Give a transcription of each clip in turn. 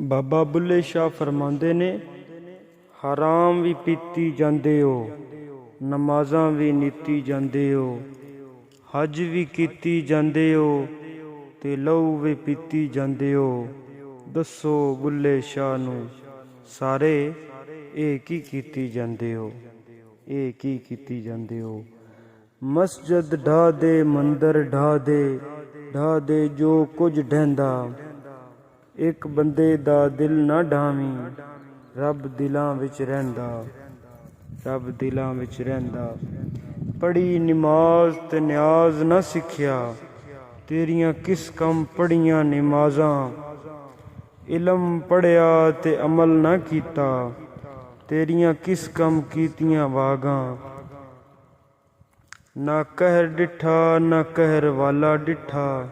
ਬਾਬਾ ਬੁੱਲੇ ਸ਼ਾਹ ਫਰਮਾਉਂਦੇ ਨੇ, ਹਰਾਮ ਵੀ ਪੀਤੀ ਜਾਂਦੇ ਹੋ, ਨਮਾਜ਼ਾਂ ਵੀ ਨੀਤੀ ਜਾਂਦੇ ਹੋ, ਹਜ ਵੀ ਕੀਤੀ ਜਾਂਦੇ ਹੋ ਤੇ ਲਹੂ ਵੀ ਪੀਤੀ ਜਾਂਦੇ ਹੋ। ਦੱਸੋ ਬੁੱਲੇ ਸ਼ਾਹ ਨੂੰ ਸਾਰੇ ਇਹ ਕੀ ਕੀਤੀ ਜਾਂਦੇ ਹੋ, ਇਹ ਕੀ ਕੀਤੀ ਜਾਂਦੇ ਹੋ। ਮਸਜਿਦ ਢਾਹ ਦੇ, ਮੰਦਰ ਢਾਹ ਦੇ ਜੋ ਕੁਝ ਢਹਿੰਦਾ, ਇੱਕ ਬੰਦੇ ਦਾ ਦਿਲ ਨਾ ਢਾਵੀਂ, ਰੱਬ ਦਿਲਾਂ ਵਿੱਚ ਰਹਿੰਦਾ, ਰੱਬ ਦਿਲਾਂ ਵਿੱਚ ਰਹਿੰਦਾ। ਪੜ੍ਹੀ ਨਮਾਜ਼ ਤੇ ਨਿਆਜ਼ ਨਾ ਸਿੱਖਿਆ, ਤੇਰੀਆਂ ਕਿਸ ਕੰਮ ਪੜ੍ਹੀਆਂ ਨਮਾਜ਼ਾਂ। ਇਲਮ ਪੜ੍ਹਿਆ ਤੇ ਅਮਲ ਨਾ ਕੀਤਾ, ਤੇਰੀਆਂ ਕਿਸ ਕੰਮ ਕੀਤੀਆਂ ਵਾਗਾਂ। ਨਾ ਕਹਿਰ ਡਿੱਠਾ ਨਾ ਕਹਿਰ ਵਾਲਾ ਡਿੱਠਾ,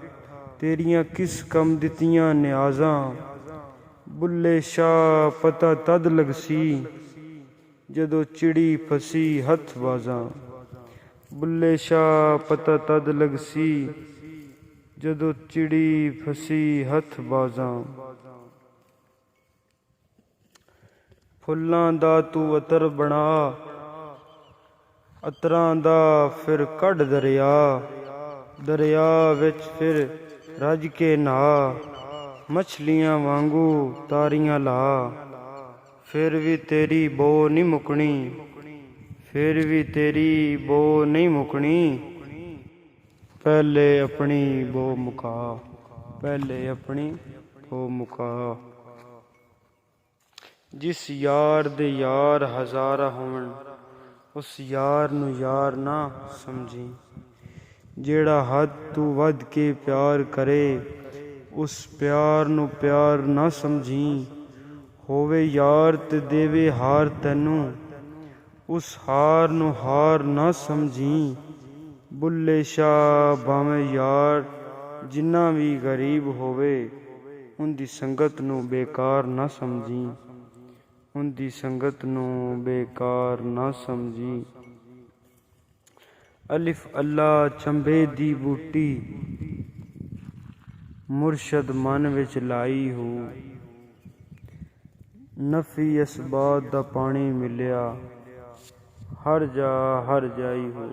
ਤੇਰੀਆਂ ਕਿਸ ਕੰਮ ਦਿੱਤੀਆਂ ਨਿਆਜ਼ਾਂ। ਬੁੱਲੇ ਸ਼ਾਹ ਪਤਾ ਤਦ ਲਗਸੀ, ਜਦੋਂ ਚਿੜੀ ਫਸੀ ਹੱਥ ਬਾਜ਼ਾਂ। ਬੁੱਲੇ ਸ਼ਾਹ ਪਤਾ ਤਦ ਲਗਸੀ, ਜਦੋਂ ਚਿੜੀ ਫਸੀ ਹੱਥ ਬਾਜ਼ਾਂ। ਫੁੱਲਾਂ ਦਾ ਤੂੰ ਅਤਰ ਬਣਾ, ਅਤਰਾਂ ਦਾ ਫਿਰ ਕੱਢ ਦਰਿਆ, ਦਰਿਆ ਵਿੱਚ ਫਿਰ ਰੱਜ ਕੇ ਨਹਾ, ਮਛਲੀਆਂ ਵਾਂਗੂ ਤਾਰੀਆਂ ਲਾ। ਫਿਰ ਵੀ ਤੇਰੀ ਬੋ ਨਹੀਂ ਮੁੱਕਣੀ, ਫਿਰ ਵੀ ਤੇਰੀ ਬੋ ਨਹੀਂ ਮੁੱਕਣੀ। ਪਹਿਲੇ ਆਪਣੀ ਬੋ ਮੁਕਾ, ਪਹਿਲੇ ਆਪਣੀ ਬੋ ਮੁਕਾ। ਜਿਸ ਯਾਰ ਦੇ ਯਾਰ ਹਜ਼ਾਰਾਂ ਹੋਣ, ਉਸ ਯਾਰ ਨੂੰ ਯਾਰ ਨਾ ਸਮਝੀ। ਜਿਹੜਾ ਹੱਦ ਤੋਂ ਵੱਧ ਕੇ ਪਿਆਰ ਕਰੇ, ਉਸ ਪਿਆਰ ਨੂੰ ਪਿਆਰ ਨਾ ਸਮਝੀ। ਹੋਵੇ ਯਾਰ ਤੇ ਦੇਵੇ ਹਾਰ ਤੈਨੂੰ, ਉਸ ਹਾਰ ਨੂੰ ਹਾਰ ਨਾ ਸਮਝੀ। ਬੁੱਲੇ ਸ਼ਾਹ ਭਾਵੇਂ ਯਾਰ ਜਿੰਨਾ ਵੀ ਗਰੀਬ ਹੋਵੇ, ਉਹਦੀ ਸੰਗਤ ਨੂੰ ਬੇਕਾਰ ਨਾ ਸਮਝੀ, ਉਹਦੀ ਸੰਗਤ ਨੂੰ ਬੇਕਾਰ ਨਾ ਸਮਝੀ। ਅਲਿਫ ਅੱਲਾ ਚੰਬੇ ਦੀ ਬੂਟੀ, ਮੁਰਸ਼ਦ ਮਨ ਵਿੱਚ ਲਾਈ ਹੋ। ਨਫੀ ਅਸਬਾਤ ਦਾ ਪਾਣੀ ਮਿਲਿਆ, ਹਰ ਜਾ ਹਰ ਜਾਈ ਹੋ।